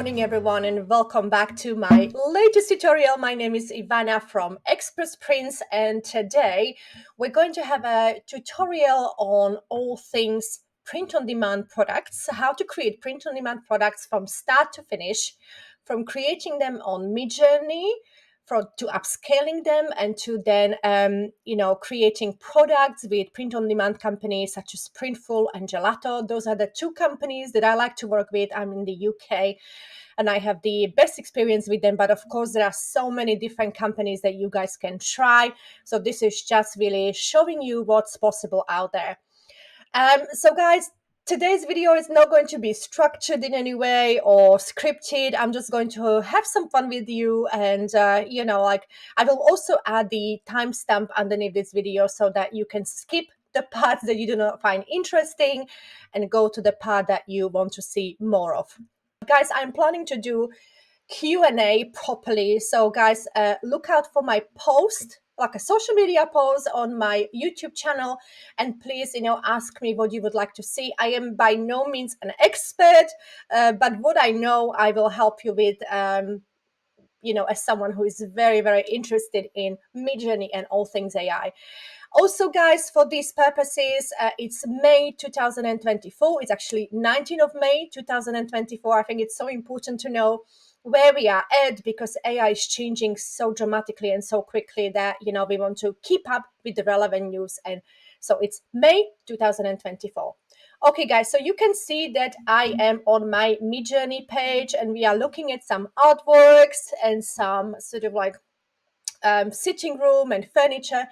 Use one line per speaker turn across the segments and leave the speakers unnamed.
morning everyone and welcome back to my latest tutorial. My name is Ivana from Expres Prints and today we're going to have a tutorial on all things print-on-demand products, how to create print-on-demand products from start to finish, from creating them on Midjourney, to upscaling them and to then creating products with print-on-demand companies such as Printful and Gelato. Those are the two companies that I like to work with. I'm in the UK and I have the best experience with them, but of course there are so many different companies that you guys can try. So this is just really showing you what's possible out there. So guys, today's video is not going to be structured in any way or scripted. I'm just going to have some fun with you, and I will also add the timestamp underneath this video so that you can skip the parts that you do not find interesting and go to the part that you want to see more of. Guys, I'm planning to do Q&A properly. So guys, look out for my post, like a social media post on my YouTube channel, and please, ask me what you would like to see. I am by no means an expert, but what I know, I will help you with, as someone who is very, very interested in Midjourney and all things AI. Also, guys, for these purposes, it's May 2024. It's actually 19th of May 2024. I think it's so important to know where we are at because AI is changing so dramatically and so quickly that, we want to keep up with the relevant news. And so it's May 2024. Okay, guys, so you can see that I am on my Midjourney page and we are looking at some artworks and some sort of like sitting room and furniture.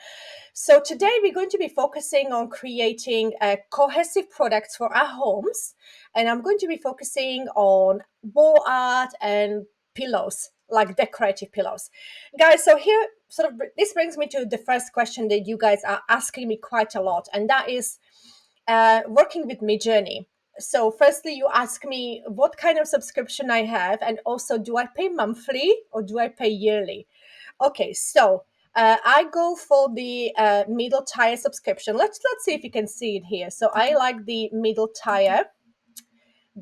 So today we're going to be focusing on creating cohesive products for our homes, and I'm going to be focusing on wall art and pillows, like decorative pillows. Guys, so here this brings me to the first question that you guys are asking me quite a lot, and that is working with Midjourney. So firstly, you ask me what kind of subscription I have, and also do I pay monthly or do I pay yearly? Okay, so I go for the middle tier subscription. Let's see if you can see it here. So I like the middle tier,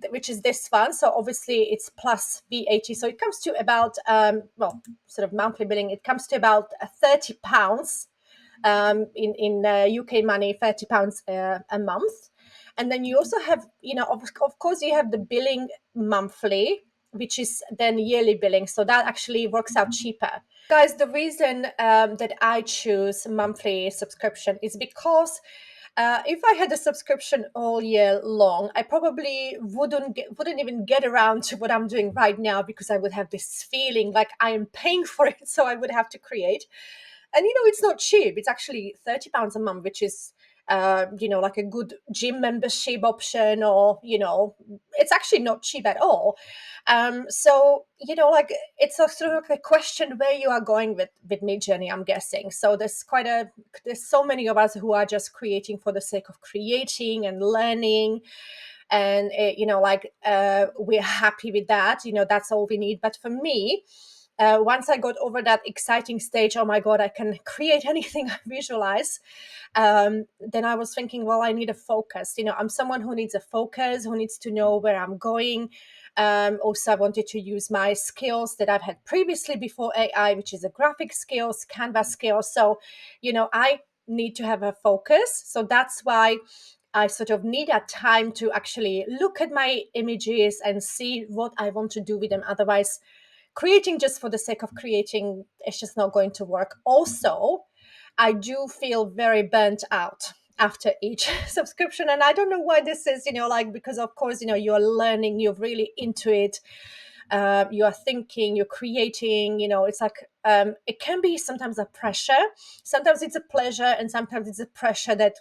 which is this one. So obviously it's plus VAT. So it comes to about, sort of monthly billing, it comes to about £30 in UK money, £30 a month. And then you also have, of course, you have the billing monthly, which is then yearly billing. So that actually works out cheaper. Guys, the reason that I choose monthly subscription is because if I had a subscription all year long, I probably wouldn't even get around to what I'm doing right now because I would have this feeling like I am paying for it, so I would have to create. And it's not cheap. It's actually £30 a month, which is like a good gym membership option, or it's actually not cheap at all. So it's a sort of like a question where you are going with Midjourney, I'm guessing. So there's so many of us who are just creating for the sake of creating and learning, and we're happy with that. That's all we need. But for me, once I got over that exciting stage, oh my God, I can create anything I visualize, then I was thinking, well, I need a focus. I'm someone who needs a focus, who needs to know where I'm going. Also, I wanted to use my skills that I've had previously before AI, which is a graphic skills, Canvas skills. So, I need to have a focus. So that's why I sort of need a time to actually look at my images and see what I want to do with them. Otherwise, creating just for the sake of creating, it's just not going to work. Also, I do feel very burnt out after each subscription. And I don't know why this is, because of course, you're learning, you're really into it. You are thinking, you're creating, it's like, it can be sometimes a pressure. Sometimes it's a pleasure, and sometimes it's a pressure that,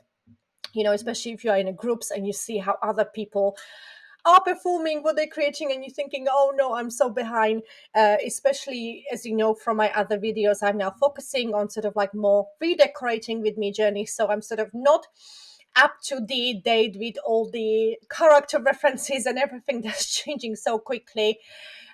especially if you are in a groups and you see how other people are performing what they're creating and you're thinking, oh no, I'm so behind. Especially as you know from my other videos, I'm now focusing on sort of like more redecorating with Midjourney. So I'm sort of not up to the date with all the character references and everything that's changing so quickly.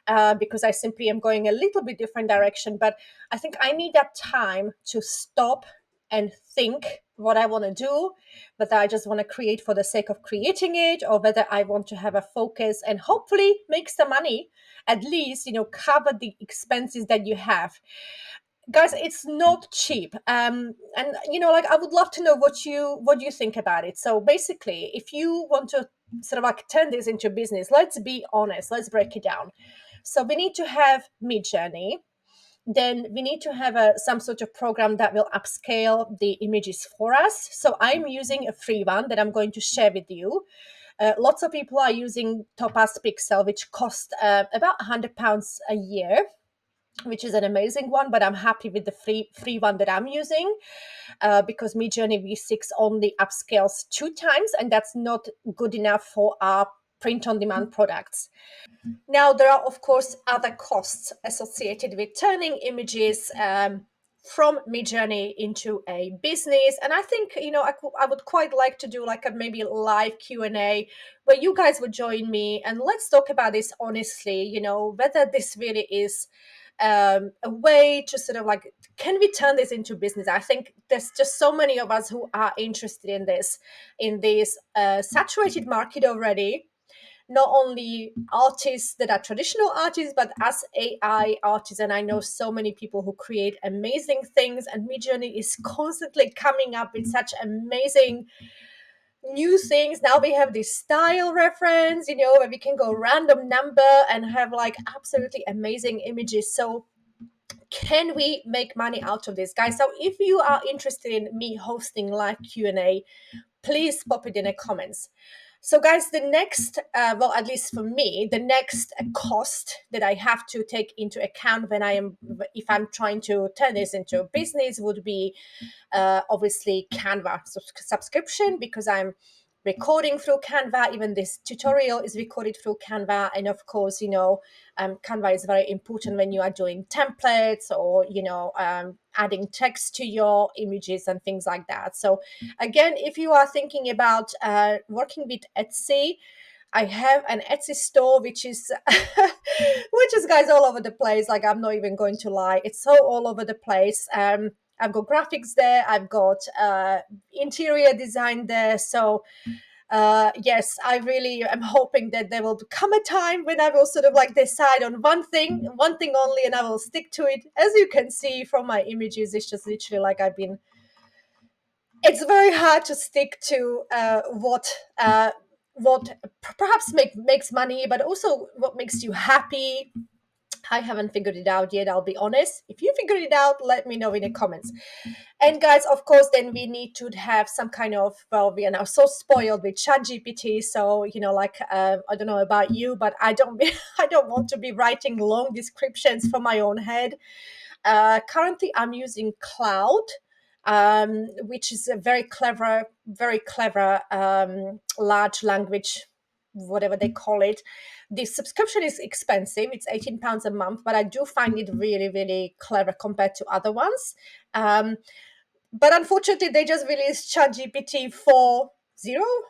Because I simply am going a little bit different direction. But I think I need that time to stop and think what I want to do, whether I just want to create for the sake of creating it, or whether I want to have a focus and hopefully make some money, at least, cover the expenses that you have. Guys, it's not cheap. And like, I would love to know what you think about it. So basically, if you want to sort of like turn this into business, let's be honest, let's break it down. So we need to have Midjourney, then we need to have some sort of program that will upscale the images for us. So I'm using a free one that I'm going to share with you. Lots of people are using Topaz Pixel, which cost about £100 a year, which is an amazing one. But I'm happy with the free one that I'm using, because Midjourney V6 only upscales 2 times, and that's not good enough for our print-on-demand products. Now, there are, of course, other costs associated with turning images from Midjourney into a business. And I think, I would quite like to do like a maybe live Q&A where you guys would join me and let's talk about this honestly, whether this really is a way to sort of like, can we turn this into business? I think there's just so many of us who are interested in this saturated market already, not only artists that are traditional artists, but as AI artists. And I know so many people who create amazing things, and Midjourney is constantly coming up with such amazing new things. Now we have this style reference, where we can go random number and have like absolutely amazing images. So can we make money out of this, guys? So if you are interested in me hosting live Q&A, please pop it in the comments. So, guys, the next, well, at least for me, the next cost that I have to take into account if I'm trying to turn this into a business, would be obviously Canva subscription, because I'm recording through Canva. Even this tutorial is recorded through Canva. And of course, Canva is very important when you are doing templates or, adding text to your images and things like that. So again, if you are thinking about working with Etsy, I have an Etsy store, which is guys all over the place. Like, I'm not even going to lie, it's so all over the place. I've got graphics there, I've got interior design there. So yes, I really am hoping that there will come a time when I will sort of like decide on one thing only, and I will stick to it. As you can see from my images, it's just literally like it's very hard to stick to what perhaps makes money, but also what makes you happy. I haven't figured it out yet, I'll be honest. If you figured it out, let me know in the comments. And guys, of course, then we need to have some kind of, well, we are now so spoiled with ChatGPT. So, like, I don't know about you, but I don't I don't want to be writing long descriptions for my own head. Currently, I'm using Claude, which is a very clever large language, whatever they call it. The subscription is expensive. It's £18 a month, but I do find it really, really clever compared to other ones. But unfortunately, they just released ChatGPT 4.0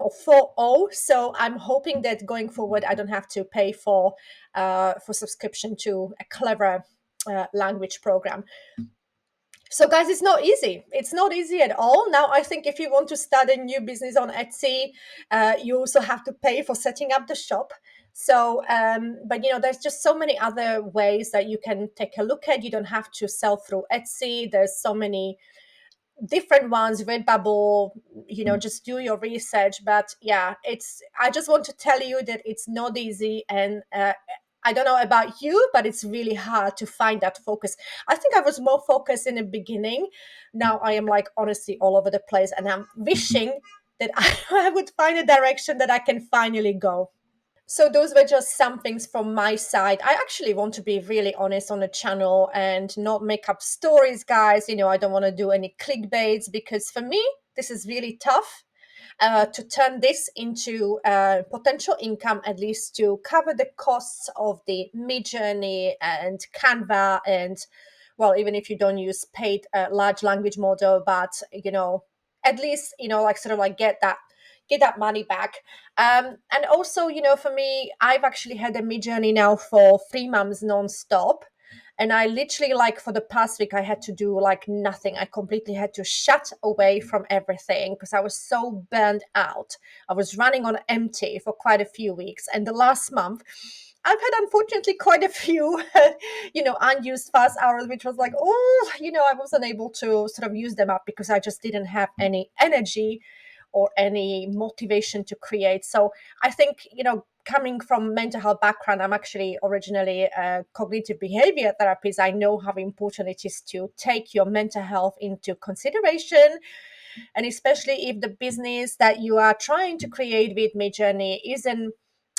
or 4.0. So I'm hoping that going forward, I don't have to pay for subscription to a clever language program. So, guys, it's not easy. It's not easy at all. Now, I think if you want to start a new business on Etsy, you also have to pay for setting up the shop. So, but there's just so many other ways that you can take a look at. You don't have to sell through Etsy. There's so many different ones, Redbubble, just do your research. But yeah, I just want to tell you that it's not easy. And I don't know about you, but it's really hard to find that focus. I think I was more focused in the beginning. Now I am like honestly all over the place, and I'm wishing that I would find a direction that I can finally go. So those were just some things from my side. I actually want to be really honest on the channel and not make up stories, guys. I don't want to do any clickbaits, because for me, this is really tough to turn this into potential income, at least to cover the costs of the Midjourney and Canva, and, well, even if you don't use paid large language model, but at least like sort of like get that money back. And also, for me, I've actually had a Midjourney now for 3 months non-stop. And I literally, like, for the past week, I had to do like nothing. I completely had to shut away from everything because I was so burned out. I was running on empty for quite a few weeks. And the last month, I've had, unfortunately, quite a few, unused fast hours, which was like, oh, I wasn't able to sort of use them up because I just didn't have any energy or any motivation to create. So I think, coming from mental health background, I'm actually originally a cognitive behavior therapist. I know how important it is to take your mental health into consideration, and especially if the business that you are trying to create with Midjourney isn't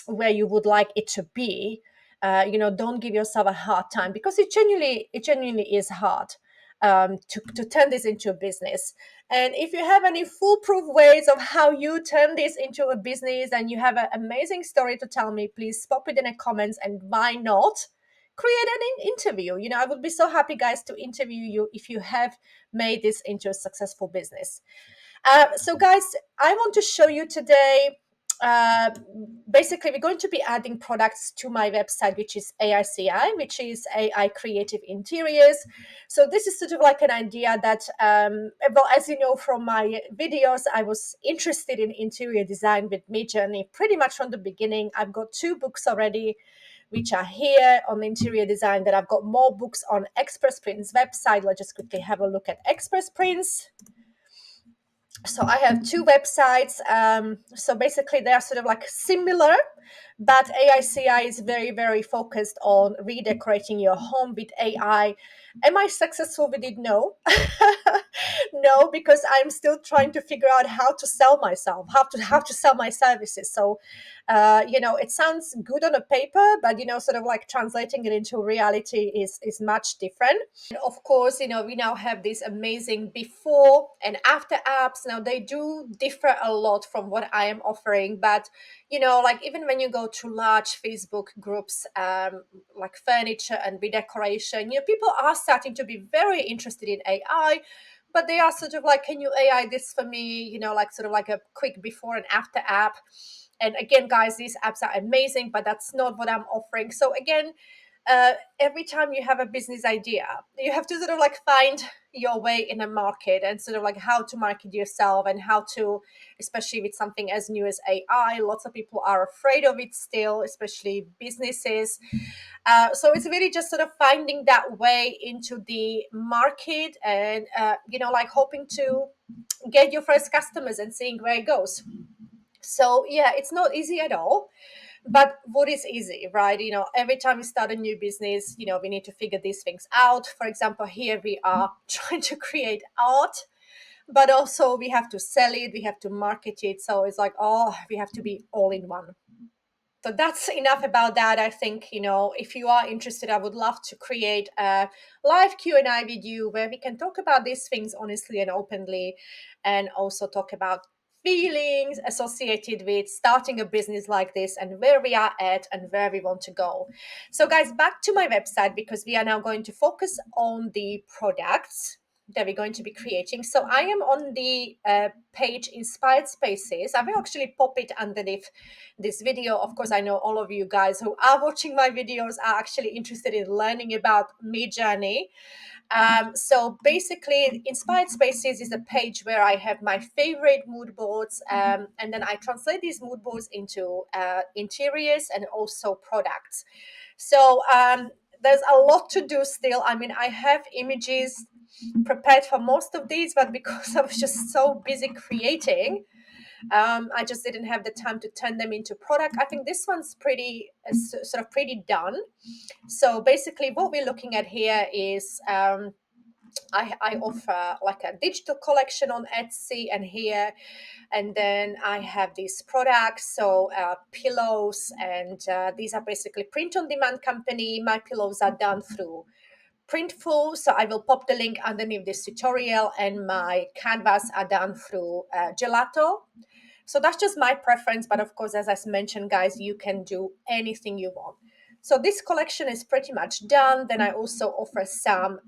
where you would like it to be. Don't give yourself a hard time, because it genuinely is hard, to turn this into a business. And if you have any foolproof ways of how you turn this into a business and you have an amazing story to tell me, please pop it in the comments. And why not create an interview? I would be so happy, guys, to interview you if you have made this into a successful business. So, guys, I want to show you today. Uh, Basically, we're going to be adding products to my website, which is AICI, which is AI Creative Interiors. So this is sort of like an idea that, well, as you know from my videos, I was interested in interior design with Midjourney pretty much from the beginning. I've got 2 books already, which are here on interior design. Then I've got more books on Expres Prints website. Let's just quickly have a look at Expres Prints. So I have 2 websites. So basically, they are sort of like similar, but AICI is very, very focused on redecorating your home with AI. Am I successful with it? No. No, because I'm still trying to figure out how to sell myself, how to sell my services. So, it sounds good on a paper, but sort of like translating it into reality is much different. And of course, we now have these amazing before and after apps. Now they do differ a lot from what I am offering, but like, even when you go to large Facebook groups, like furniture and redecoration, people are starting to be very interested in AI, but they are sort of like, can you AI this for me? Like, sort of like a quick before and after app. And again, guys, these apps are amazing, but that's not what I'm offering. So again, every time you have a business idea, you have to sort of like find your way in a market, and sort of like how to market yourself, and how to, especially with something as new as AI, lots of people are afraid of it still, especially businesses. So it's really just sort of finding that way into the market, and like hoping to get your first customers and seeing where it goes. So yeah, it's not easy at all, but what is easy, right? Every time we start a new business, we need to figure these things out. For example, here we are trying to create art, but also we have to sell it, we have to market it. So it's like, oh, we have to be all in one. So that's enough about that. I think, if you are interested, I would love to create a live Q&A with you where we can talk about these things honestly and openly, and also talk about feelings associated with starting a business like this, and where we are at and where we want to go. So, guys, back to my website, because we are now going to focus on the products that we're going to be creating. So I am on the page Inspired Spaces. I will actually pop it underneath this video. Of course, I know all of you guys who are watching my videos are actually interested in learning about Midjourney. So basically, Inspired Spaces is a page where I have my favorite mood boards, and then I translate these mood boards into interiors and also products. So there's a lot to do still. I mean, I have images prepared for most of these, but because I was just so busy creating, I just didn't have the time to turn them into product. I think this one's pretty sort of pretty done. So basically, what we're looking at here is, I offer like a digital collection on Etsy and here, and then I have these products, so pillows, and these are basically print on demand company. My pillows are done through Printful, so I will pop the link underneath this tutorial, and my canvas are done through Gelato. So that's just my preference, but of course, as I mentioned, guys, you can do anything you want. So this collection is pretty much done. Then I also offer some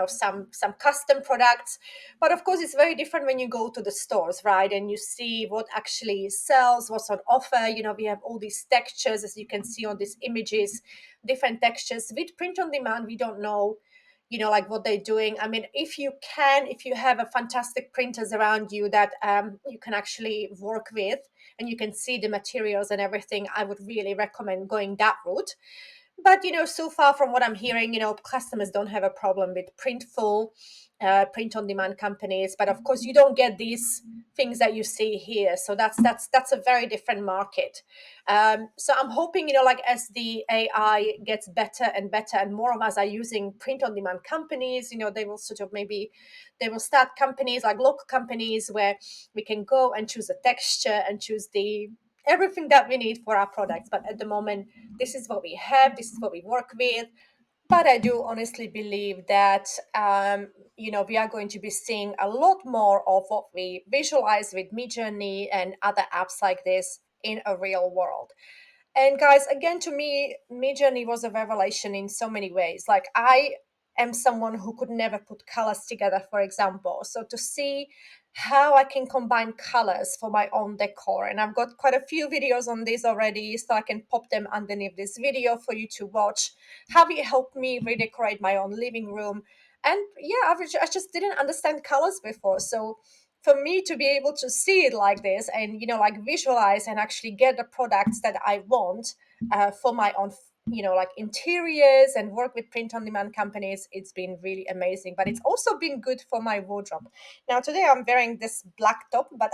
some custom products, but of course it's very different when you go to the stores, right, and you see what actually sells, what's on offer. We have all these textures, as you can see on these images, different textures. With print on demand, we don't know like what they're doing. I mean, if you have a fantastic printers around you that you can actually work with, and you can see the materials and everything, I would really recommend going that route. But so far from what I'm hearing, customers don't have a problem with Printful, print on demand companies. But of course, you don't get these things that you see here. So that's a very different market. So I'm hoping, like as the AI gets better and better, and more of us are using print on demand companies, they will sort of maybe they will start companies like local companies where we can go and choose a texture and choose the everything that we need for our products. But at the moment, this is what we have, this is what we work with. But I do honestly believe that we are going to be seeing a lot more of what we visualize with Midjourney and other apps like this in a real world. And guys, again, to me, Midjourney was a revelation in so many ways. Like, I am someone who could never put colors together, for example. So to see how I can combine colors for my own decor, and I've got quite a few videos on this already, so I can pop them underneath this video for you to watch. How it helped me redecorate my own living room. And yeah, I just didn't understand colors before. So for me to be able to see it like this and like visualize and actually get the products that I want for my own like interiors, and work with print on demand companies, it's been really amazing. But it's also been good for my wardrobe. Now today I'm wearing this black top, but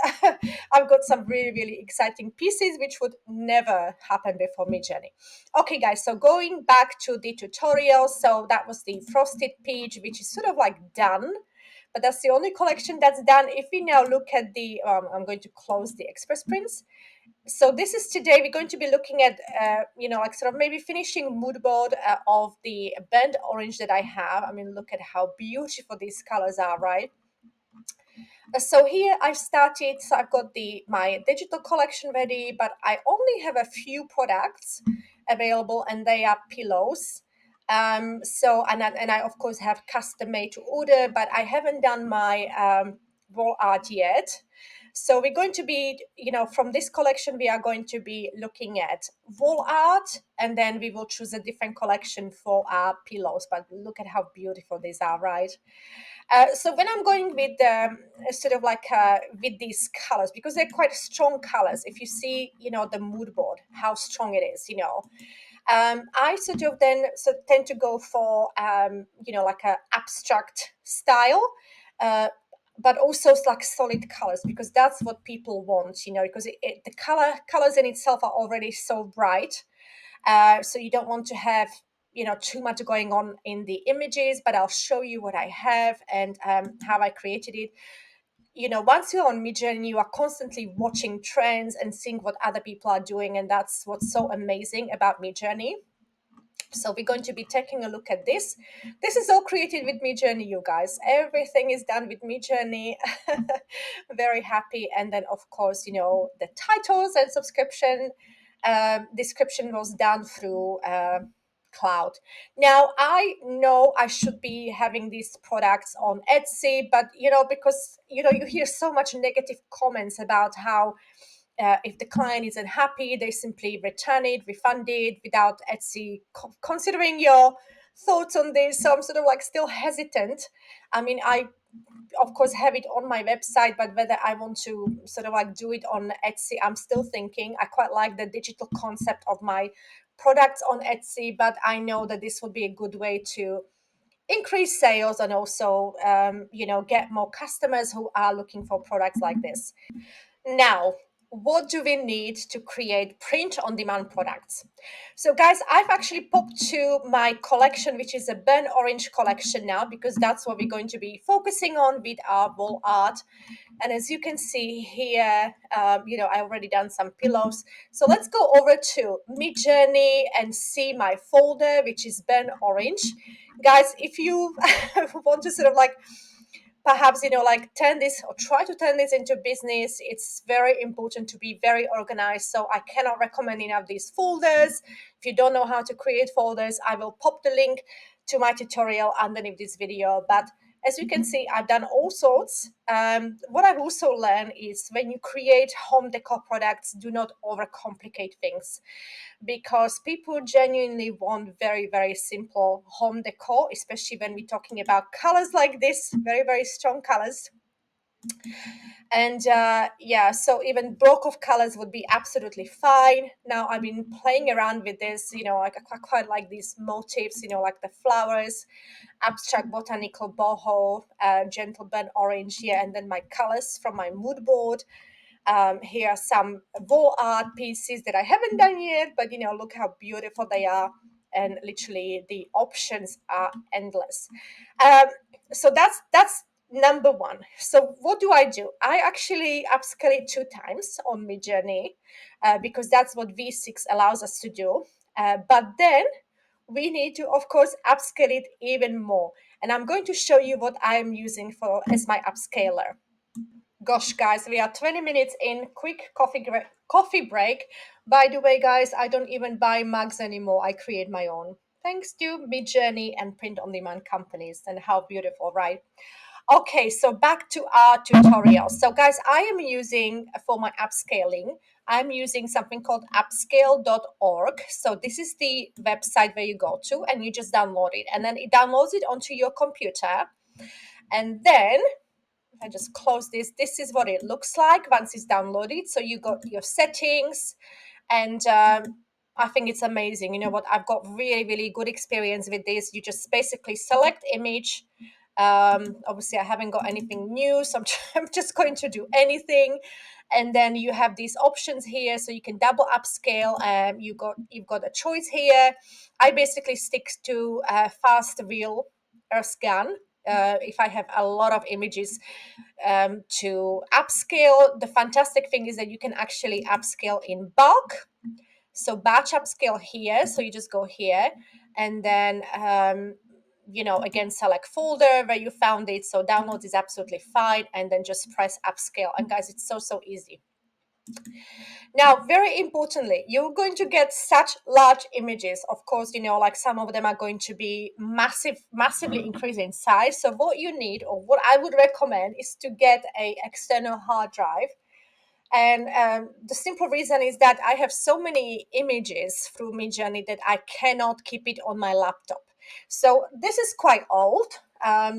I've got some really, really exciting pieces which would never happen before Midjourney. Okay guys, so going back to the tutorial, so that was the frosted peach, which is sort of like done, but that's the only collection that's done. If we now look at the, I'm going to close the Expres Prints. So this is today, we're going to be looking at, like sort of maybe finishing mood board of the burnt orange that I have. I mean, look at how beautiful these colors are, right? So here I've started, so I've got my digital collection ready, but I only have a few products available, and they are pillows. So and I of course have custom made to order, but I haven't done my wall art yet. So we're going to be, from this collection, we are going to be looking at wall art, and then we will choose a different collection for our pillows. But look at how beautiful these are, right? So when I'm going with sort of like with these colors, because they're quite strong colors, if you see, the mood board, how strong it is, I sort of then tend to go for, like a abstract style, but also like solid colors, because that's what people want, because the colors in itself are already so bright. So you don't want to have too much going on in the images, but I'll show you what I have and how I created it. Once you're on Midjourney, you are constantly watching trends and seeing what other people are doing, and that's what's so amazing about Midjourney. So we're going to be taking a look at this. This is all created with Midjourney, you guys. Everything is done with Midjourney. Very happy. And then, of course, the titles and subscription description was done through Claude. Now, I know I should be having these products on Etsy, but, because, you hear so much negative comments about how if the client isn't happy, they simply return it, refund it without Etsy considering your thoughts on this. So I'm sort of like still hesitant. I mean, I of course have it on my website, but whether I want to sort of like do it on Etsy, I'm still thinking. I quite like the digital concept of my products on Etsy, but I know that this would be a good way to increase sales and also get more customers who are looking for products like this. Now, what do we need to create print on demand products? So guys, I've actually popped to my collection, which is a burnt orange collection now, because that's what we're going to be focusing on with our wall art. And as you can see here, I already done some pillows. So let's go over to Midjourney and see my folder, which is burnt orange. Guys, if you want to sort of like perhaps, like turn this or try to turn this into business, it's very important to be very organized. So I cannot recommend enough these folders. If you don't know how to create folders, I will pop the link to my tutorial underneath this video. But as you can see, I've done all sorts. What I've also learned is when you create home decor products, do not overcomplicate things, because people genuinely want very, very simple home decor, especially when we're talking about colors like this, very, very strong colors. And yeah, so even block of colors would be absolutely fine. Now I've been playing around with this, like I quite like these motifs, like the flowers, abstract botanical boho, gentle burnt orange here, and then my colors from my mood board. Here are some wall art pieces that I haven't done yet, but look how beautiful they are. And literally the options are endless. Um, so that's number one. So what do? I actually upscale it 2 times on Midjourney because that's what V6 allows us to do. But then we need to, of course, upscale it even more. And I'm going to show you what I'm using for as my upscaler. Gosh, guys, we are 20 minutes in. Quick coffee break. By the way, guys, I don't even buy mugs anymore. I create my own. Thanks to Midjourney and print-on-demand companies. And how beautiful, right? Okay, so back to our tutorial. So, guys, I am using for my upscaling, I'm using something called upscale.org. So this is the website where you go to and you just download it. And then it downloads it onto your computer. And then I just close this. This is what it looks like once it's downloaded. So you got your settings, and I think it's amazing. You know what? I've got really, really good experience with this. You just basically select image. Obviously, I haven't got anything new, so I'm just going to do anything. And then you have these options here, so you can double upscale. You've got a choice here. I basically stick to fast real earth scan. If I have a lot of images to upscale, the fantastic thing is that you can actually upscale in bulk. So batch upscale here. So you just go here and then, again, select folder where you found it. So download is absolutely fine. And then just press upscale. And guys, it's so, so easy. Now, very importantly, you're going to get such large images. Of course, like some of them are going to be massively increasing in size. So what you need, or what I would recommend, is to get a external hard drive. And the simple reason is that I have so many images through Midjourney that I cannot keep it on my laptop. So this is quite old.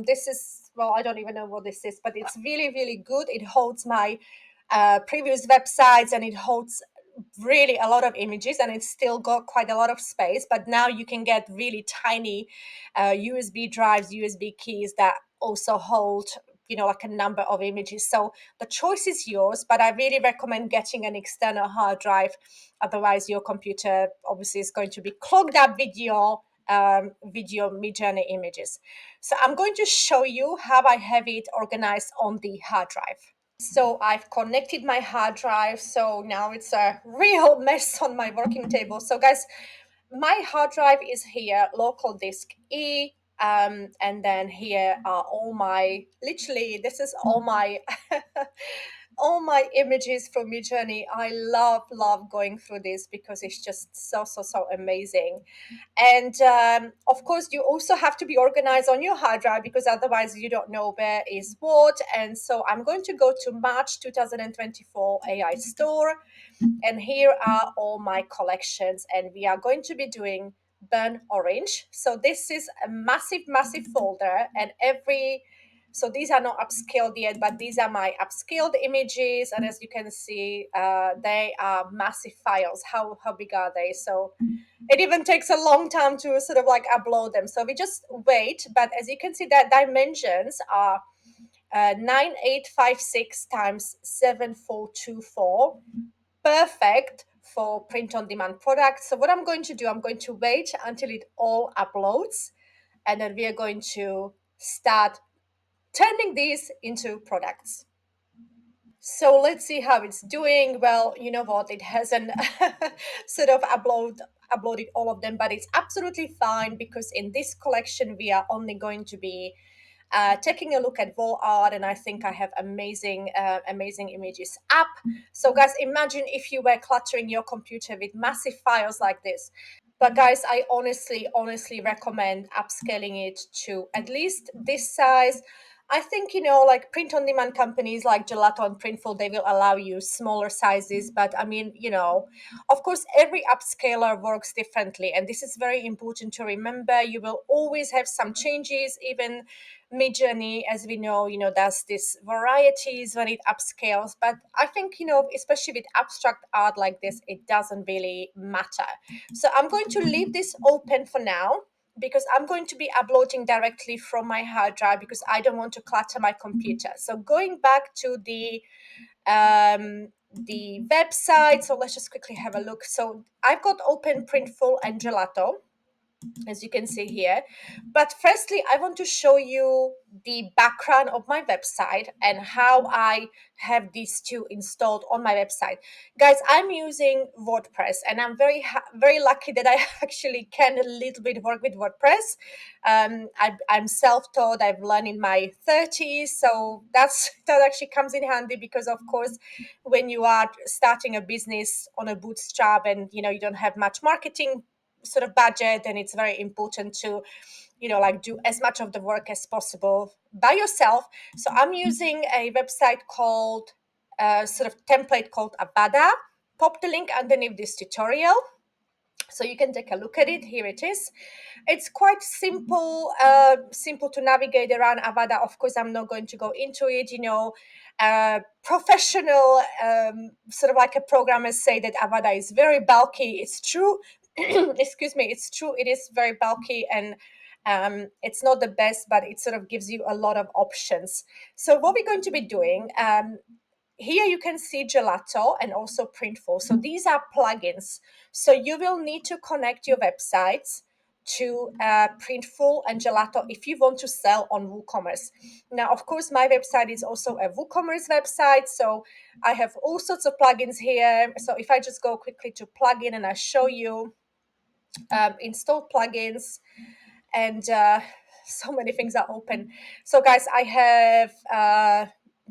This is, well, I don't even know what this is, but it's really, really good. It holds my previous websites, and it holds really a lot of images, and it's still got quite a lot of space. But now you can get really tiny USB drives, USB keys that also hold like a number of images. So the choice is yours, but I really recommend getting an external hard drive. Otherwise your computer obviously is going to be clogged up with your video Midjourney images. So I'm going to show you how I have it organized on the hard drive. So I've connected my hard drive. So now it's a real mess on my working table. So guys, my hard drive is here, local disk E. And then here are all my, literally, this is all my all my images from Midjourney. I love going through this because it's just so amazing. And of course, you also have to be organized on your hard drive, because otherwise you don't know where is what. And so I'm going to go to March 2024 AI store. And here are all my collections. And we are going to be doing burnt orange. So this is a massive folder. And so these are not upscaled yet, but these are my upscaled images. And as you can see, they are massive files. How big are they? So it even takes a long time to sort of like upload them. So we just wait. But as you can see, that dimensions are 9856 times 7424. Perfect for print on demand products. So what I'm going to do, I'm going to wait until it all uploads, and then we are going to start turning these into products. So let's see how it's doing. Well, you know what? It hasn't sort of uploaded all of them, but it's absolutely fine, because in this collection we are only going to be taking a look at wall art, and I think I have amazing images up. So guys, imagine if you were cluttering your computer with massive files like this. But guys, I honestly recommend upscaling it to at least this size. I think, like print on demand companies like Gelato and Printful, they will allow you smaller sizes. But I mean, of course, every upscaler works differently. And this is very important to remember. You will always have some changes. Even Midjourney, as we know, does this varieties when it upscales. But I think, especially with abstract art like this, it doesn't really matter. So I'm going to leave this open for now because I'm going to be uploading directly from my hard drive because I don't want to clutter my computer. So going back to the website, so let's just quickly have a look. So I've got open Printful and Gelato, as you can see here. But firstly, I want to show you the background of my website and how I have these two installed on my website. Guys, I'm using WordPress, and I'm very lucky that I actually can a little bit work with WordPress. I'm self-taught. I've learned in my 30s, so that actually comes in handy because, of course, when you are starting a business on a bootstrap and you don't have much marketing sort of budget, and it's very important to like do as much of the work as possible by yourself. So I'm using a website called sort of template called AVADA. Pop the link underneath this tutorial so you can take a look at it. Here it is. It's quite simple to navigate around AVADA. Of course, I'm not going to go into it. Professional sort of like a programmers say that AVADA is very bulky. It's true. Excuse me. It's true. It is very bulky, and it's not the best, but it sort of gives you a lot of options. So what we're going to be doing, here you can see Gelato and also Printful. So these are plugins. So you will need to connect your websites to Printful and Gelato if you want to sell on WooCommerce. Now, of course, my website is also a WooCommerce website, so I have all sorts of plugins here. So if I just go quickly to plugin and I show you install plugins, and so many things are open. So guys, I have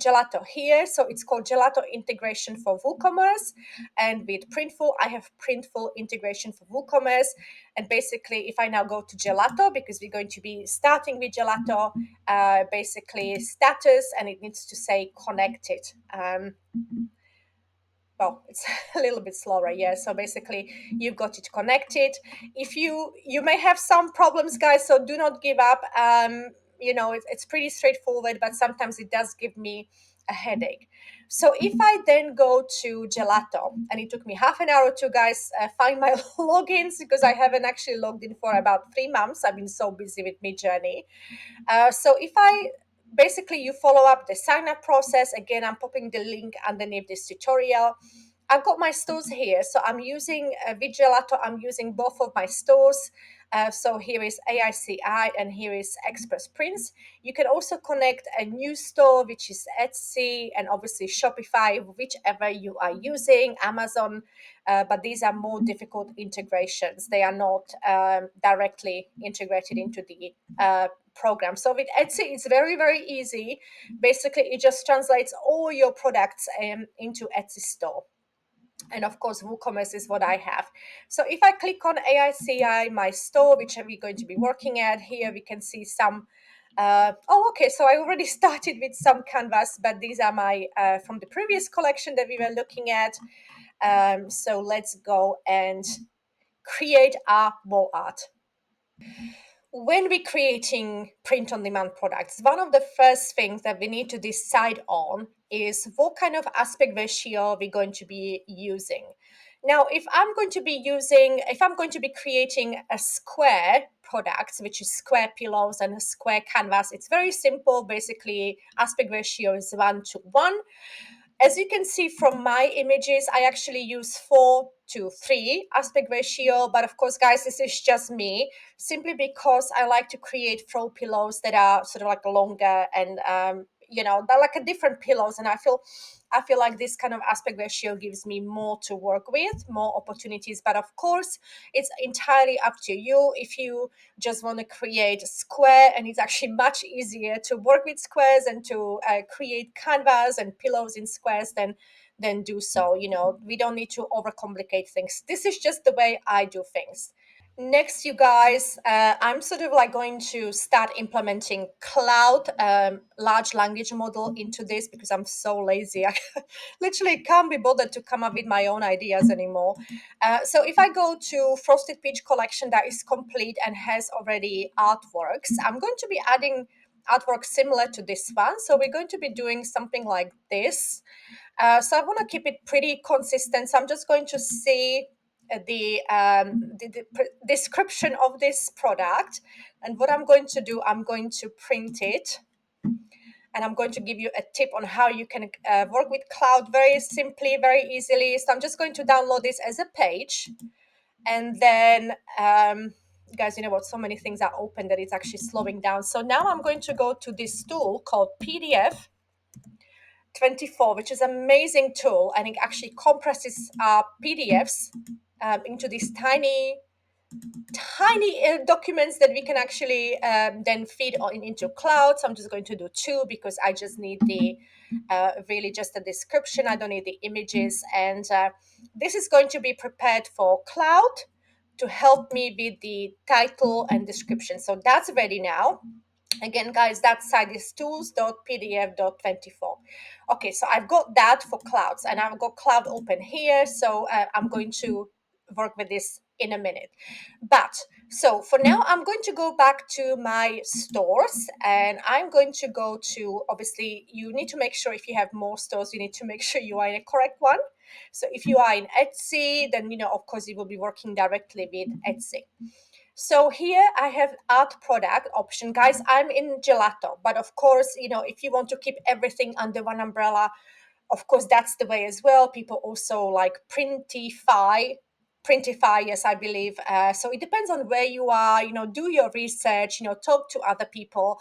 Gelato here. So it's called Gelato integration for WooCommerce, and with Printful I have Printful integration for WooCommerce. And basically, if I now go to Gelato, because we're going to be starting with Gelato, basically status, and it needs to say connected. Well, it's a little bit slower, yeah. So basically, you've got it connected. If you may have some problems, guys, so do not give up. It's pretty straightforward, but sometimes it does give me a headache. So if I then go to Gelato, and it took me half an hour to, guys, find my logins because I haven't actually logged in for about 3 months. I've been so busy with Midjourney. So if I basically you follow up the sign up process, again, I'm popping the link underneath this tutorial. I've got my stores here. So I'm using with Gelato, I'm using both of my stores. So here is AICI and here is Expres Prints. You can also connect a new store, which is Etsy, and obviously Shopify, whichever you are using, Amazon. But these are more difficult integrations. They are not directly integrated into the program. So with Etsy, it's very easy. Basically, it just translates all your products into Etsy store. And of course, WooCommerce is what I have. So if I click on AICI, my store, which we're going to be working at, here we can see some okay, so I already started with some canvas, but these are my from the previous collection that we were looking at. So let's go and create our wall art. When we're creating print on demand products, one of the first things that we need to decide on is what kind of aspect ratio we're going to be using. Now, if I'm going to be creating a square product, which is square pillows and a square canvas, it's very simple. Basically, aspect ratio is 1:1. As you can see from my images, I actually use 4:3 aspect ratio. But of course, guys, this is just me, simply because I like to create throw pillows that are sort of like longer and, they're like a different pillows. And I feel I feel like this kind of aspect ratio gives me more to work with, more opportunities. But of course, it's entirely up to you. If you just want to create a square, and it's actually much easier to work with squares and to create canvas and pillows in squares, then do so. We don't need to overcomplicate things. This is just the way I do things. Next, you guys, I'm sort of like going to start implementing Claude large language model into this because I'm so lazy. I literally can't be bothered to come up with my own ideas anymore. So if I go to Frosted Peach collection that is complete and has already artworks, I'm going to be adding artwork similar to this one. So we're going to be doing something like this. So I want to keep it pretty consistent. So I'm just going to see the description of this product. And what I'm going to do, I'm going to print it. And I'm going to give you a tip on how you can work with Claude very simply, very easily. So I'm just going to download this as a page. And then, guys, you know what? So many things are open that it's actually slowing down. So now I'm going to go to this tool called PDF 24, which is an amazing tool, and it actually compresses PDFs into these tiny documents that we can actually then feed into Claude. So I'm just going to do two because I just need the really just the description. I don't need the images, and this is going to be prepared for Claude to help me with the title and description. So that's ready now. Again, guys, that site is tools.pdf.24. Okay, so I've got that for clouds, and I've got Cloud open here. So I'm going to work with this in a minute. But so for now, I'm going to go back to my stores, and I'm going to go to, obviously, you need to make sure if you have more stores, you need to make sure you are in a correct one. So if you are in Etsy, then, of course, you will be working directly with Etsy. So here I have art product option. Guys, I'm in Gelato, but of course, if you want to keep everything under one umbrella, of course, that's the way as well. People also like Printify, yes, I believe. So it depends on where you are, do your research, talk to other people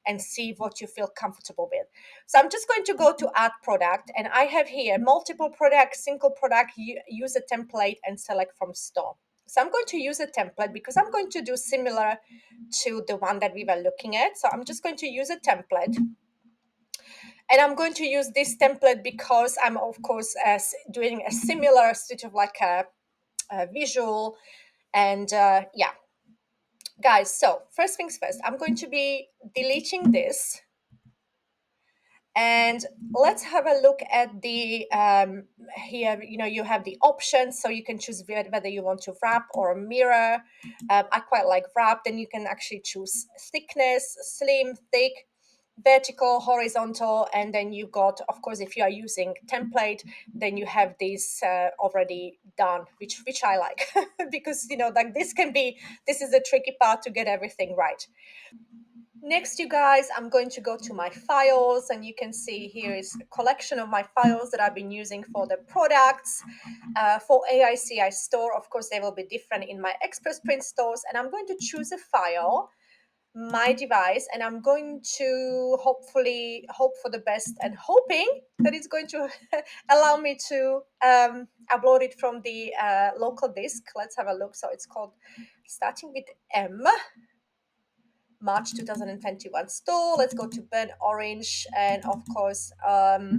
and see what you feel comfortable with. So I'm just going to go to art product, and I have here multiple products, single product, use a template and select from store. So I'm going to use a template because I'm going to do similar to the one that we were looking at. So I'm just going to use a template. And I'm going to use this template because I'm, of course, doing a similar sort of like a visual. And yeah, guys, so first things first, I'm going to be deleting this. And let's have a look at the here. You have the options, so you can choose whether you want to wrap or mirror. I quite like wrap. Then you can actually choose thickness, slim, thick, vertical, horizontal, and then you got, of course, if you are using template, then you have these already done, which I like because like this is the tricky part to get everything right. Next, you guys, I'm going to go to my files, and you can see here is a collection of my files that I've been using for the products. For AICI store, of course, they will be different in my Expres Print stores, and I'm going to choose a file, my device, and I'm going to hopefully hope for the best and hoping that it's going to allow me to upload it from the local disk. Let's have a look. So it's called, starting with M, March 2021 store. Let's go to burnt orange, and of course, well,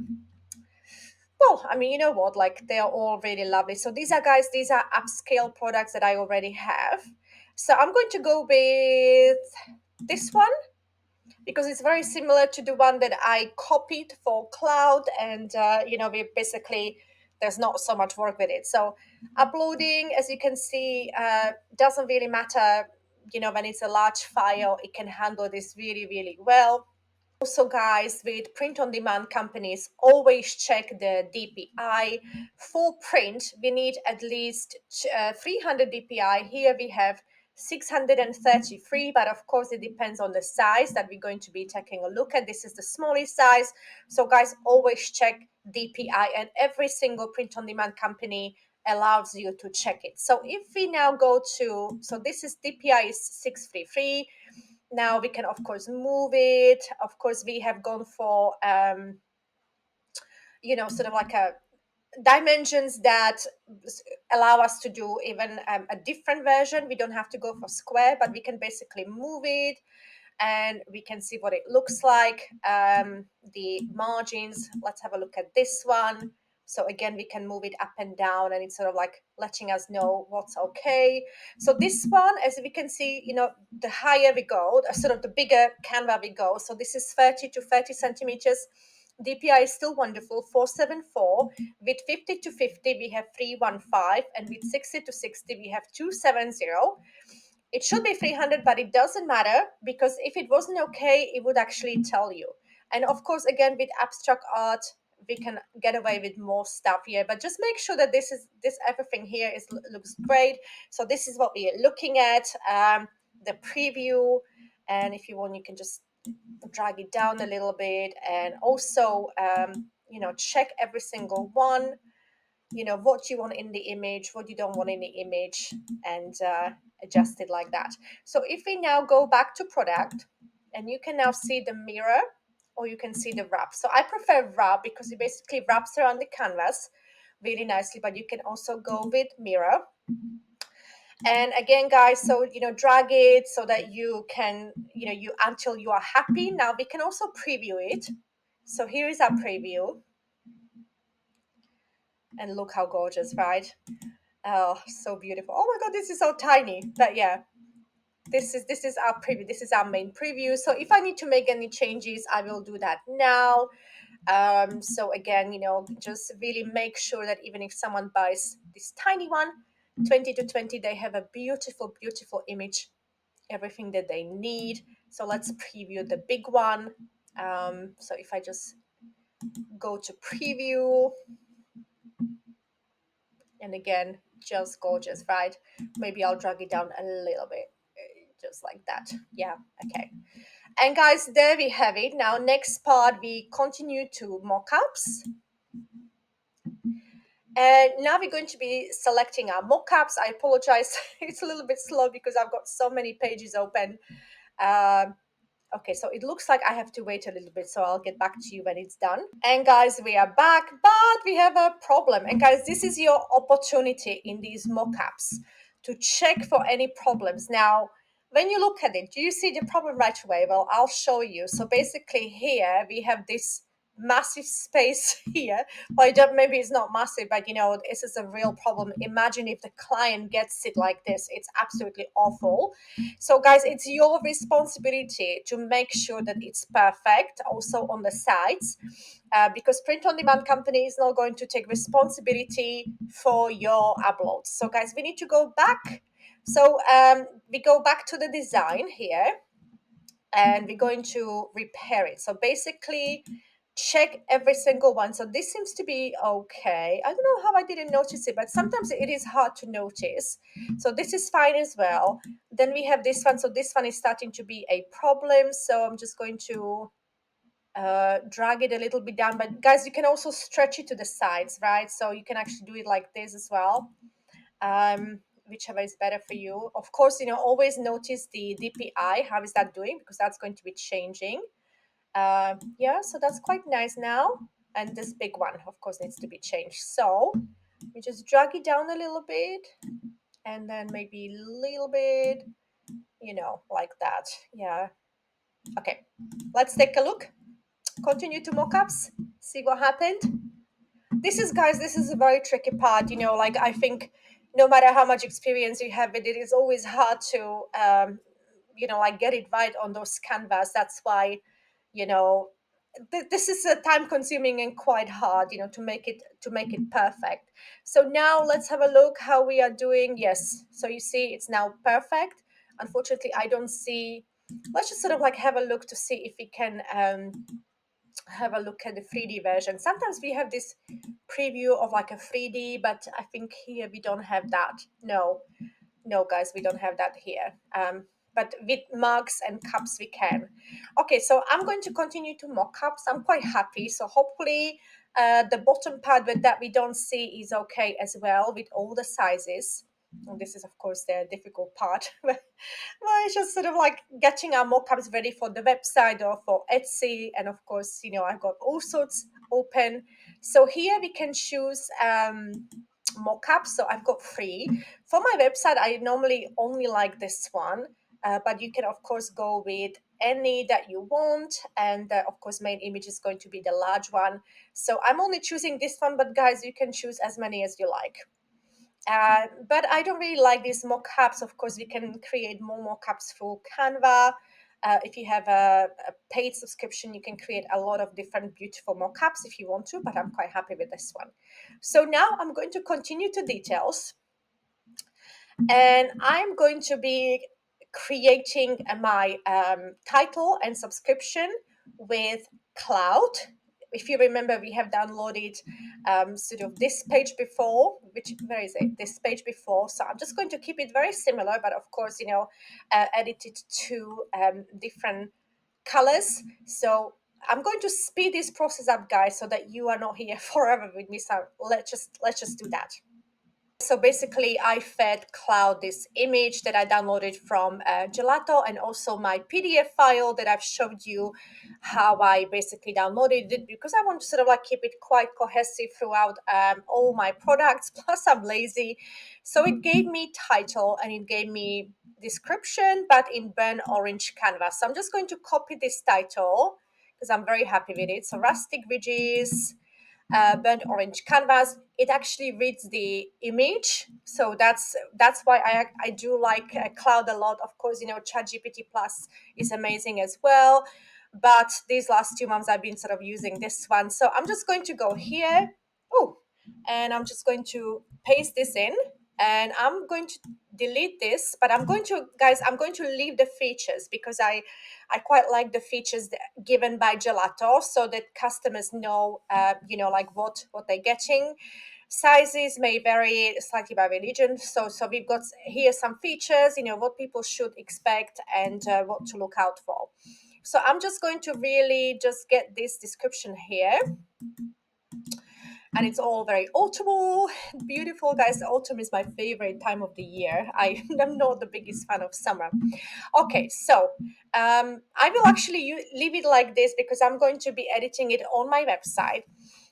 I mean, you know what? Like, they are all really lovely. So these are, guys, these are upscale products that I already have. So I'm going to go with this one because it's very similar to the one that I copied for Claude, and we basically, there's not so much work with it. So uploading, as you can see, doesn't really matter. When it's a large file, it can handle this really, really well. Also, guys, with print on demand companies, always check the DPI. For print, we need at least 300 DPI. Here we have 633, but of course it depends on the size that we're going to be taking a look at. This is the smallest size. So guys, always check DPI, and every single print on demand company allows you to check it. So if we now go to, so this is DPI is 633. Now we can, of course, move it. Of course, we have gone for sort of like a dimensions that allow us to do even a different version. We don't have to go for square, but we can basically move it and we can see what it looks like. The margins, let's have a look at this one. So again, we can move it up and down and it's sort of like letting us know what's okay. So this one, as we can see, the higher we go, sort of the bigger Canva we go. So this is 30 to 30 centimeters. DPI is still wonderful, 474. With 50 to 50, we have 315. And with 60 to 60, we have 270. It should be 300, but it doesn't matter because if it wasn't okay, it would actually tell you. And of course, again, with abstract art, we can get away with more stuff here, but just make sure that this everything here looks great. So this is what we are looking at, the preview. And if you want, you can just drag it down a little bit and also, check every single one, what you want in the image, what you don't want in the image, and adjust it like that. So if we now go back to product, and you can now see the mirror or you can see the wrap. So I prefer wrap because it basically wraps around the canvas really nicely, but you can also go with mirror. And again, guys, so drag it so that you can, you until you are happy. Now we can also preview it. So here is our preview, and look how gorgeous, right? Oh, so beautiful. Oh my God, this is so tiny. But yeah, this is our preview. This is our main preview. So if I need to make any changes, I will do that now. So again, just really make sure that even if someone buys this tiny one, 20 to 20, they have a beautiful, beautiful image, everything that they need. So let's preview the big one. So if I just go to preview, and again, just gorgeous, right? Maybe I'll drag it down a little bit, just like that. Yeah, okay. And guys, there we have it. Now, next part, we continue to mockups. And now we're going to be selecting our mockups. I apologize, it's a little bit slow because I've got so many pages open. Okay, so it looks like I have to wait a little bit, so I'll get back to you when it's done. And guys, we are back, but we have a problem. And guys, this is your opportunity in these mockups to check for any problems. Now, when you look at it, do you see the problem right away? Well, I'll show you. So basically here we have this massive space here. Well, maybe it's not massive, but this is a real problem. Imagine if the client gets it like this. It's absolutely awful. So guys, it's your responsibility to make sure that it's perfect also on the sides, because print on demand company is not going to take responsibility for your uploads. So guys, we need to go back. So we go back to the design here and we're going to repair it. So basically check every single one. So this seems to be okay. I don't know how I didn't notice it, but sometimes it is hard to notice. So this is fine as well. Then we have this one. So this one is starting to be a problem. So I'm just going to drag it a little bit down. But guys, you can also stretch it to the sides, right? So you can actually do it like this as well. Whichever is better for you. Of course, always notice the DPI. How is that doing? Because that's going to be changing. Yeah, so that's quite nice now. And this big one, of course, needs to be changed. So we just drag it down a little bit and then maybe a little bit, like that. Yeah. Okay, let's take a look. Continue to mockups, see what happened. This is a very tricky part. Like I think no matter how much experience you have with it, it's always hard to, like get it right on those canvas. That's why, this is time consuming and quite hard, to make it perfect. So now let's have a look how we are doing. Yes, so you see it's now perfect. Unfortunately, I don't see. Let's just sort of like have a look to see if we can have a look at the 3D version. Sometimes we have this preview of like a 3D, but I think here we don't have that. No, guys, we don't have that here. But with mugs and cups we can. Okay, so I'm going to continue to mock cups. I'm quite happy. So hopefully the bottom part that we don't see is okay as well with all the sizes. And this is of course the difficult part. Well, it's just sort of like getting our mockups ready for the website or for Etsy. And of course, I've got all sorts open. So here we can choose mockups. So I've got 3. For my website, I normally only like this one, but you can of course go with any that you want, and of course main image is going to be the large one. So I'm only choosing this one, but guys, you can choose as many as you like. But I don't really like these mockups. Of course, you can create more mockups through Canva. If you have a paid subscription, you can create a lot of different beautiful mockups if you want to, but I'm quite happy with this one. So now I'm going to continue to details, and I'm going to be creating my title and subscription with Claude. If you remember, we have downloaded sort of this page before, where is it? This page before. So I'm just going to keep it very similar, but of course, edit it to different colors. So I'm going to speed this process up, guys, so that you are not here forever with me. So let's just do that. So basically, I fed Claude this image that I downloaded from Gelato, and also my PDF file that I've showed you how I basically downloaded it, because I want to sort of like keep it quite cohesive throughout all my products. Plus, I'm lazy. So it gave me title and it gave me description, but in burnt orange canvas. So I'm just going to copy this title because I'm very happy with it. So rustic ridges, burnt orange canvas. It actually reads the image, so that's why I do like Claude a lot. Of course, ChatGPT Plus is amazing as well, but these last 2 months I've been sort of using this one. So I'm just going to go here, oh, and I'm just going to paste this in, and I'm going to delete this, but I'm going to leave the features, because I quite like the features given by Gelato, so that customers know, like what they're getting. Sizes may vary slightly by religion, so we've got here some features, what people should expect, and what to look out for. So I'm just going to really just get this description here, and it's all very autumnal, beautiful, guys. Autumn is my favorite time of the year. I am not the biggest fan of summer. Okay, so I will actually leave it like this, because I'm going to be editing it on my website.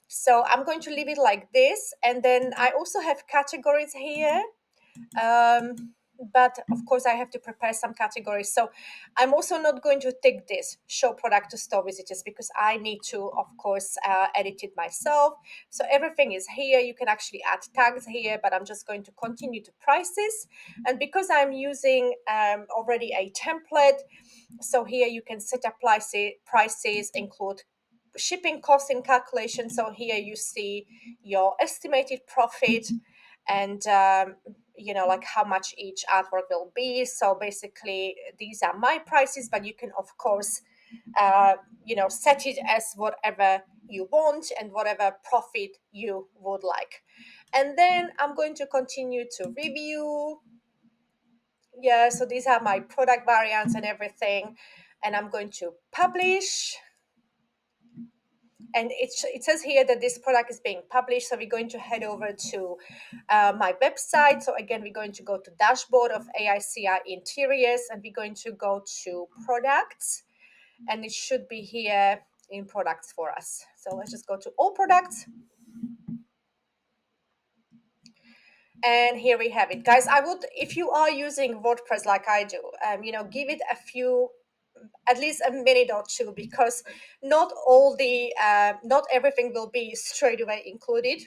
So I'm going to leave it like this, and then I also have categories here. But of course, I have to prepare some categories. So I'm also not going to take this show product to store visitors, because I need to, of course, edit it myself. So everything is here. You can actually add tags here, but I'm just going to continue to price this. And because I'm using already a template, so here you can set up prices, include shipping costs in calculation. So here you see your estimated profit, and like how much each artwork will be. So basically, these are my prices, but you can of course set it as whatever you want and whatever profit you would like. And then I'm going to continue to review. Yeah, so these are my product variants and everything, and I'm going to publish. And it says here that this product is being published, so we're going to head over to my website. So again, we're going to go to dashboard of AICI interiors, and we're going to go to products, and it should be here in products for us. So let's just go to all products, and here we have it, guys. I would, if you are using WordPress like I do, give it a few, at least a minute or two, because not everything will be straight away included.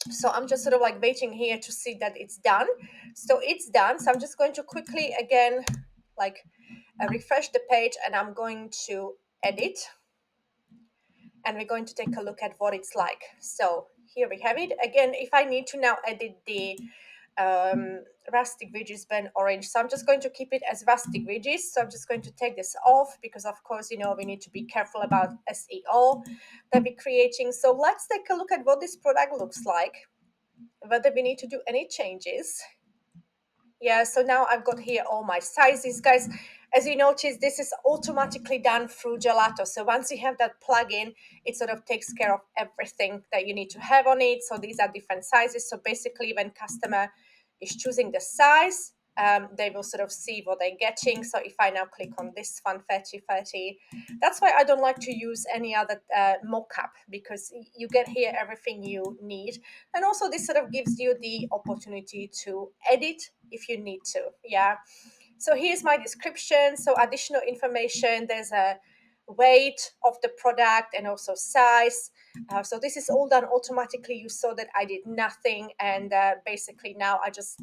So I'm just sort of like waiting here to see that it's done. So it's done. So I'm just going to quickly again refresh the page, and I'm going to edit, and we're going to take a look at what it's like. So here we have it again. If I need to now edit the rustic ridges burnt orange, so I'm just going to keep it as rustic ridges. So I'm just going to take this off, because of course we need to be careful about SEO that we're creating. So let's take a look at what this product looks like, whether we need to do any changes. Yeah, so now I've got here all my sizes, guys. As you notice, this is automatically done through Gelato. So once you have that plugin, it sort of takes care of everything that you need to have on it. So these are different sizes. So basically, when customer is choosing the size, they will sort of see what they're getting. So if I now click on this one, 3030, that's why I don't like to use any other mockup, because you get here everything you need. And also this sort of gives you the opportunity to edit if you need to. Yeah. So here's my description. So additional information, there's a weight of the product and also size. So this is all done automatically. You saw that I did nothing, and basically now I just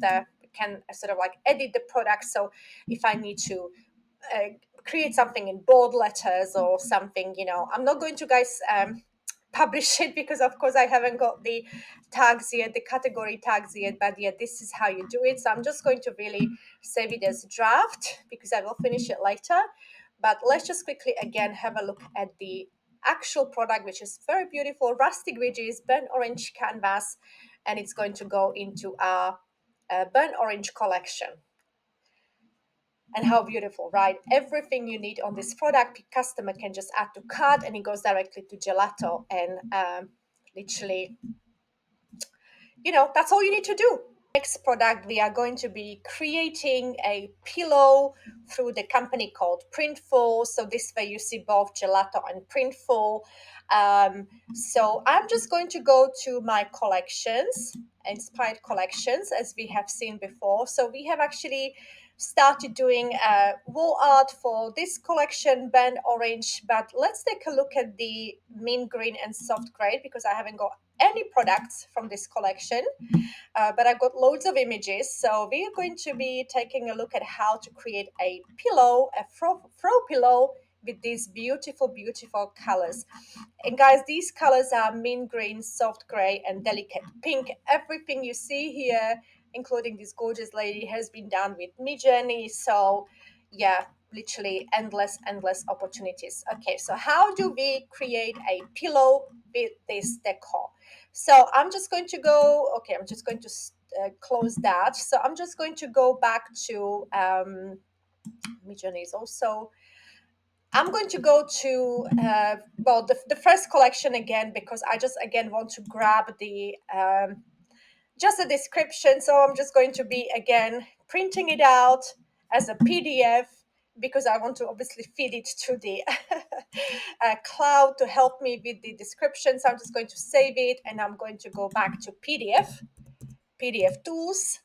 can sort of like edit the product. So if I need to uh, create something in bold letters or something, I'm not going to, guys, publish it, because of course I haven't got the tags yet, the category tags yet, but yeah, this is how you do it. So I'm just going to really save it as draft, because I will finish it later. But let's just quickly again have a look at the actual product, which is very beautiful, rustic ridges, burnt orange canvas, and it's going to go into our burnt orange collection. And how beautiful, right? Everything you need on this product, customer can just add to cart, and it goes directly to Gelato. And literally, that's all you need to do. Next product, we are going to be creating a pillow through the company called Printful. So this way you see both Gelato and Printful. So I'm just going to go to my collections, inspired collections, as we have seen before. So we have actually started doing wall art for this collection, burnt orange, but let's take a look at the mint green and soft gray, because I haven't got any products from this collection. But I've got loads of images. So we are going to be taking a look at how to create a pillow, a throw pillow with these beautiful, beautiful colors. And guys, these colors are mint green, soft gray, and delicate pink. Everything you see here, including this gorgeous lady, has been done with Midjourney. So yeah, literally endless, endless opportunities. Okay, so how do we create a pillow with this decor? So I'm just going to go, okay, I'm just going to close that. So I'm just going to go back to Midjourney is also, I'm going to go to, well, the first collection again, because I just, again, want to grab the, just a description. So I'm just going to be, again, printing it out as a PDF, because I want to obviously feed it to the Claude to help me with the description. So I'm just going to save it, and I'm going to go back to PDF tools,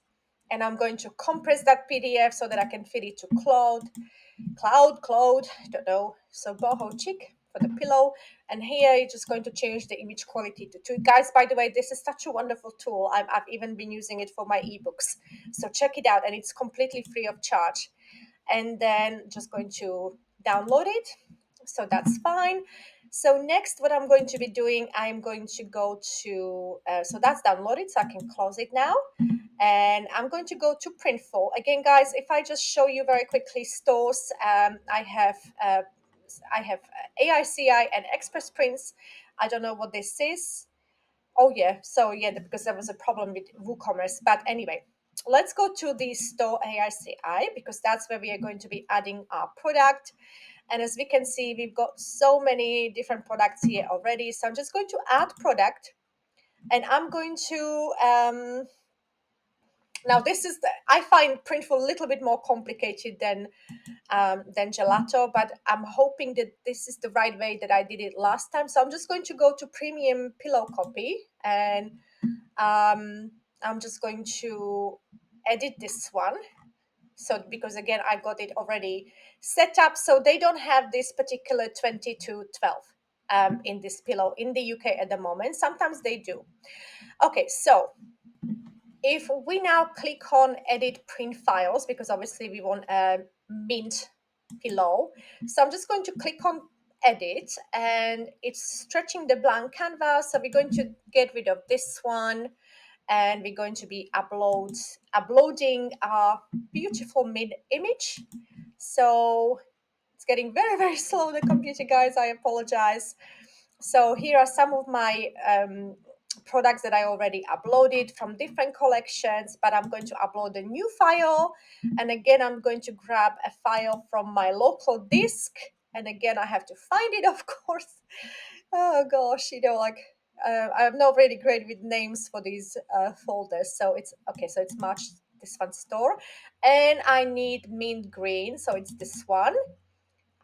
and I'm going to compress that PDF so that I can feed it to Claude, I don't know. So boho chick for the pillow. And here you're just going to change the image quality to 2. Guys, by the way, this is such a wonderful tool. I've even been using it for my ebooks. So check it out, and it's completely free of charge. And then just going to download it. So that's fine. So next, what I'm going to be doing, I'm going to go to, so that's downloaded, so I can close it now. And I'm going to go to Printful. Again, guys, if I just show you very quickly stores, I have AICI and Expres Prints. I don't know what this is. Oh yeah, so yeah, because there was a problem with WooCommerce. But anyway, let's go to the store AICI, because that's where we are going to be adding our product. And as we can see, we've got so many different products here already. So I'm just going to add product, and I'm going to, now this is, I find Printful a little bit more complicated than Gelato, but I'm hoping that this is the right way that I did it last time. So I'm just going to go to premium pillow copy, and I'm just going to edit this one. So because again, I got it already set up, so they don't have this particular 2212 in this pillow in the UK at the moment. Sometimes they do. Okay, so if we now click on edit print files, because obviously we want a mint pillow, so I'm just going to click on edit, and it's stretching the blank canvas. So we're going to get rid of this one, and we're going to be uploading our beautiful mid image. So it's getting very, very slow, the computer, guys. I apologize. So here are some of my products that I already uploaded from different collections, but I'm going to upload a new file. And again, I'm going to grab a file from my local disk. And again, I have to find it, of course. Oh gosh, I'm not really great with names for these folders. So it's okay. So it's March this one store. And I need mint green, so it's this one.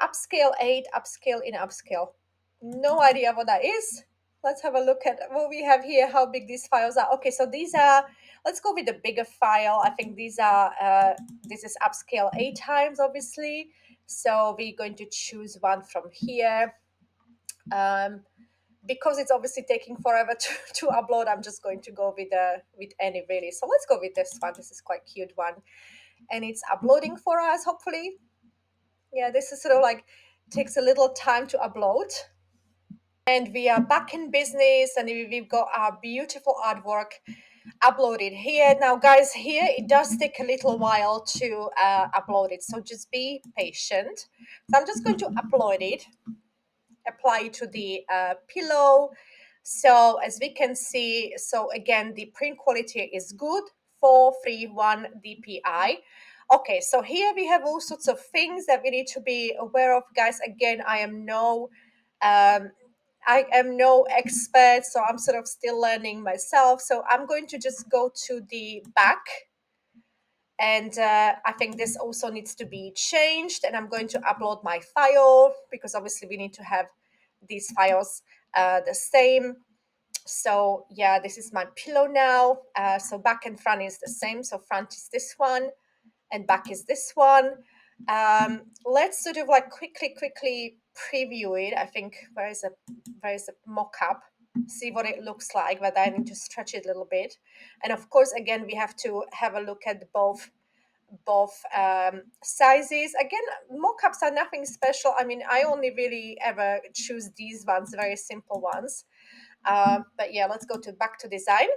Upscale 8, upscale in upscale. No idea what that is. Let's have a look at what we have here, how big these files are. Okay, so these are, let's go with the bigger file. I think these are, this is upscale 8 times, obviously. So we're going to choose one from here. Because it's obviously taking forever to upload, I'm just going to go with any really. So let's go with this one. This is quite cute one. And it's uploading for us, hopefully. Yeah, this is sort of like, takes a little time to upload. And we are back in business, and we've got our beautiful artwork uploaded here. Now, guys, here it does take a little while to upload it, so just be patient. So I'm just going to upload it, apply to the pillow. So as we can see, so again, the print quality is good, 431 dpi. Okay, so here we have all sorts of things that we need to be aware of, guys. Again, um, I am no expert, so I'm sort of still learning myself. So I'm going to just go to the back, and I think this also needs to be changed, and I'm going to upload my file because obviously we need to have these files the same. So yeah, this is my pillow now. So back and front is the same. So front is this one and back is this one. Let's sort of like quickly preview it. I think where is a mock-up, see what it looks like, but I need to stretch it a little bit. And of course, again, we have to have a look at both sizes. Again, mock-ups are nothing special. I mean, I only really ever choose these ones, very simple ones. But yeah, let's go back to design.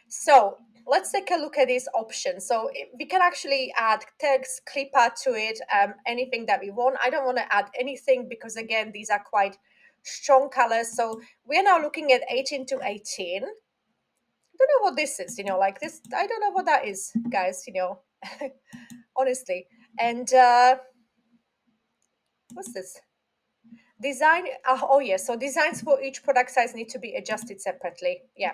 So let's take a look at these options. So we can actually add text, clip art to it, anything that we want. I don't want to add anything because again, these are quite strong colors. So we're now looking at 18 to 18. I don't know what this is, like this. I don't know what that is, guys, honestly. And what's this? Design, oh yes, so designs for each product size need to be adjusted separately. Yeah.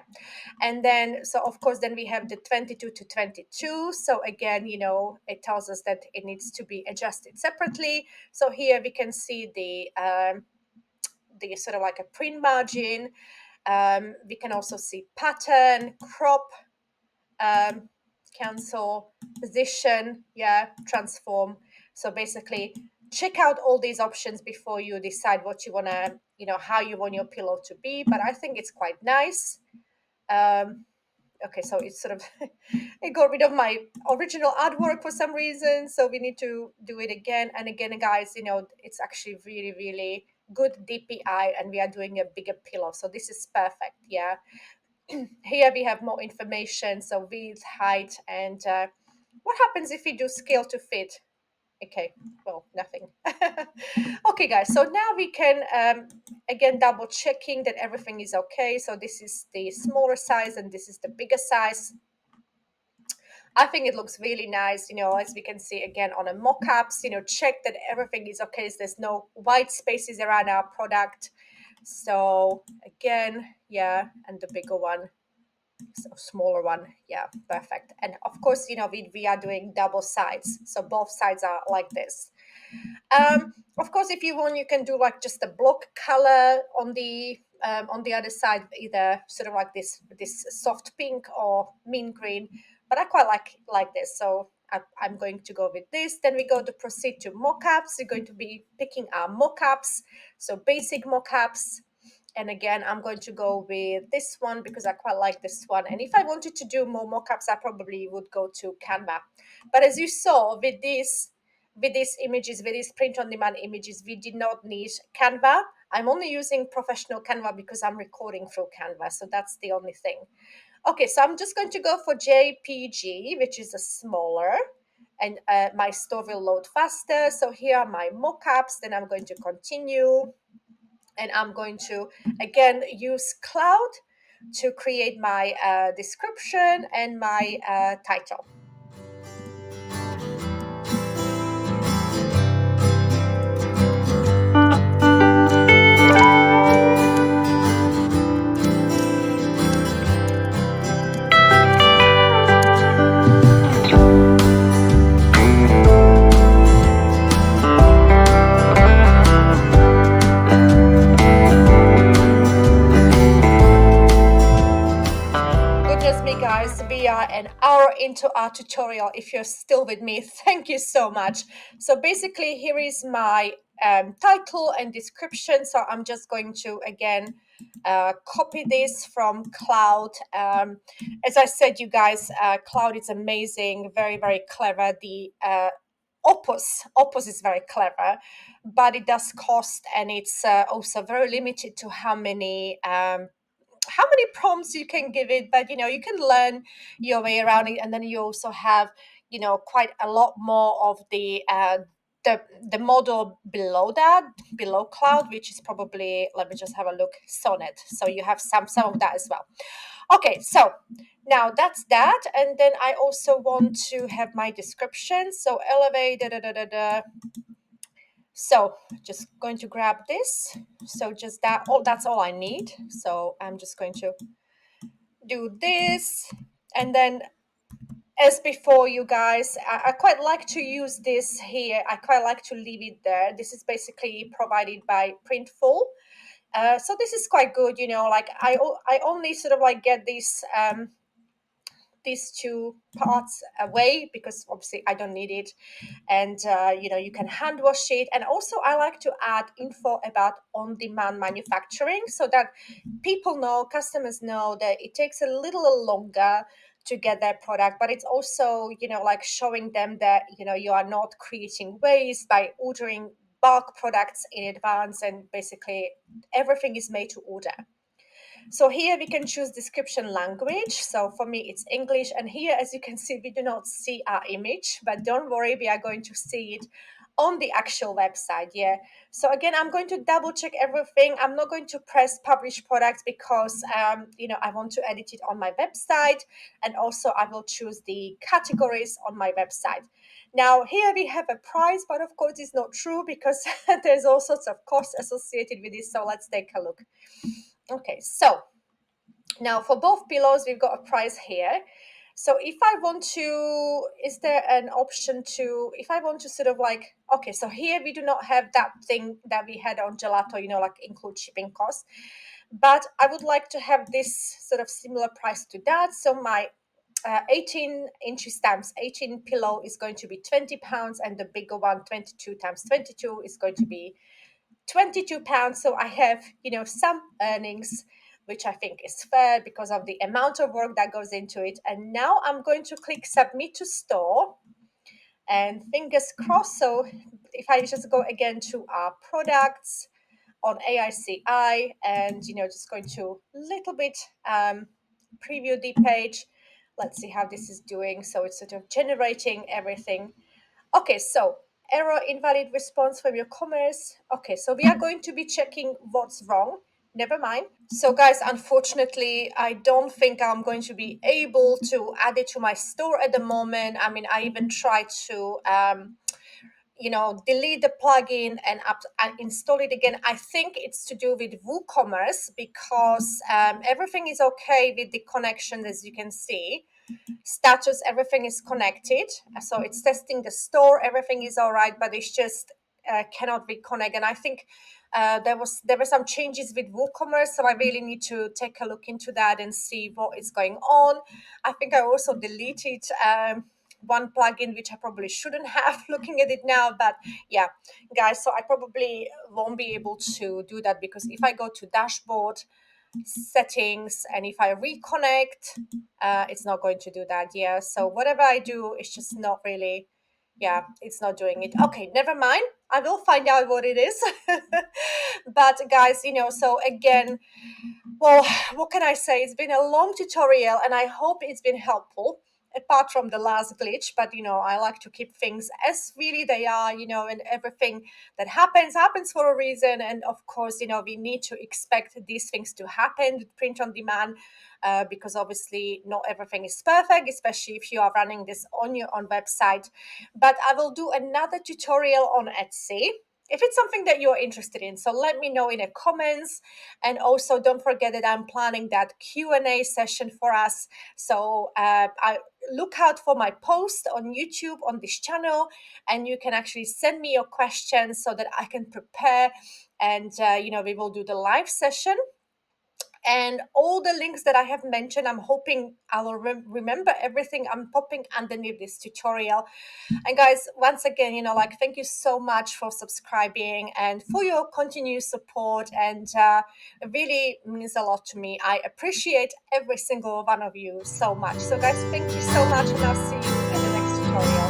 And then, so of course, then we have the 22 to 22. So again, it tells us that it needs to be adjusted separately. So here we can see the sort of like a print margin. We can also see pattern, crop, cancel, position, yeah, transform. So basically, check out all these options before you decide what you want to, how you want your pillow to be. But I think it's quite nice. Okay, so it's sort of, it got rid of my original artwork for some reason. So we need to do it again. And again, guys, it's actually really, really good DPI, and we are doing a bigger pillow. So this is perfect, yeah. Here we have more information, so width, height, and what happens if we do scale to fit? Okay, well, nothing. Okay, guys, so now we can, again, double checking that everything is okay. So this is the smaller size and this is the bigger size. I think it looks really nice, as we can see again on a mock-ups, check that everything is okay. So there's no white spaces around our product. So again, yeah, and the bigger one. So smaller one, yeah, perfect. And of course, we are doing double sides, so both sides are like this. Of course, if you want, you can do like just a block color on the other side, either sort of like this soft pink or mint green, but I quite like this, so I'm going to go with this. Then we go to proceed to mockups. We're going to be picking our mockups, so basic mockups. And again, I'm going to go with this one because I quite like this one. And if I wanted to do more mockups, I probably would go to Canva. But as you saw with these images, with these print-on-demand images, we did not need Canva. I'm only using professional Canva because I'm recording through Canva. So that's the only thing. Okay, so I'm just going to go for JPG, which is a smaller, and my store will load faster. So here are my mockups. Then I'm going to continue. And I'm going to, again, use Claude to create my description and my title. guys, we are an hour into our tutorial. If you're still with me, thank you so much. So basically, here is my title and description. So I'm just going to, again, copy this from Claude. As I said, you guys, Claude is amazing, very, very clever. The Opus is very clever, but it does cost, and it's also very limited to how many prompts you can give it. But you can learn your way around it, and then you also have quite a lot more of the model below that, below Claude, which is probably, let me just have a look, Sonnet. So you have some of that as well. Okay, so now that's that. And then I also want to have my description. So elevate, da, da, da, da, da. So just going to grab this. So just that, that's all I need. So I'm just going to do this. And then as before, you guys, I quite like to use this here. I quite like to leave it there. This is basically provided by Printful. So this is quite good, like I only sort of like get these two parts away because obviously I don't need it. And you can hand wash it. And also I like to add info about on-demand manufacturing, so that customers know that it takes a little longer to get their product, but it's also like showing them that you are not creating waste by ordering bulk products in advance, and basically everything is made to order. So here we can choose description language. So for me, it's English. And here, as you can see, we do not see our image, but don't worry, we are going to see it on the actual website. Yeah. So again, I'm going to double check everything. I'm not going to press publish product because, I want to edit it on my website. And also I will choose the categories on my website. Now here we have a price, but of course it's not true because there's all sorts of costs associated with this. So let's take a look. Okay, so now for both pillows, we've got a price here. So if I want to, is there an option to, if I want to sort of like, okay, so here we do not have that thing that we had on Gelato, like include shipping costs. But I would like to have this sort of similar price to that. So my 18 inches times 18 pillow is going to be £20, and the bigger one, 22 times 22, is going to be £22. So I have some earnings, which I think is fair because of the amount of work that goes into it. And now I'm going to click submit to store, and fingers crossed. So if I just go again to our products on AICI, and just going to little bit preview the page. Let's see how this is doing. So it's sort of generating everything. Okay, so error, invalid response from your commerce. Okay, so we are going to be checking what's wrong. Never mind. So guys, unfortunately, I don't think I'm going to be able to add it to my store at the moment. I mean, I even tried to delete the plugin and install it again. I think it's to do with WooCommerce because everything is okay with the connection, as you can see. Status, everything is connected, so it's testing the store, everything is all right, but it's just cannot reconnect. And I think there were some changes with WooCommerce, so I really need to take a look into that and see what is going on. I think I also deleted one plugin which I probably shouldn't have looking at it now, but yeah guys, so I probably won't be able to do that because if I go to dashboard settings and if I reconnect, it's not going to do that. Yeah, so whatever I do, it's just not really, yeah, it's not doing it. Okay, never mind, I will find out what it is. But guys, so again, well, what can I say? It's been a long tutorial and I hope it's been helpful, apart from the last glitch. But I like to keep things as really they are, and everything that happens for a reason. And of course, we need to expect these things to happen with print on demand, because obviously not everything is perfect, especially if you are running this on your own website. But I will do another tutorial on Etsy if it's something that you're interested in. So let me know in the comments. And also don't forget that I'm planning that Q&A session for us. So I look out for my post on YouTube on this channel, and you can actually send me your questions so that I can prepare. And we will do the live session. And all the links that I have mentioned, I'm hoping I'll remember everything. I'm popping underneath this tutorial. And guys, once again, like, thank you so much for subscribing and for your continued support. And it really means a lot to me. I appreciate every single one of you so much. So guys, thank you so much, and I'll see you in the next tutorial.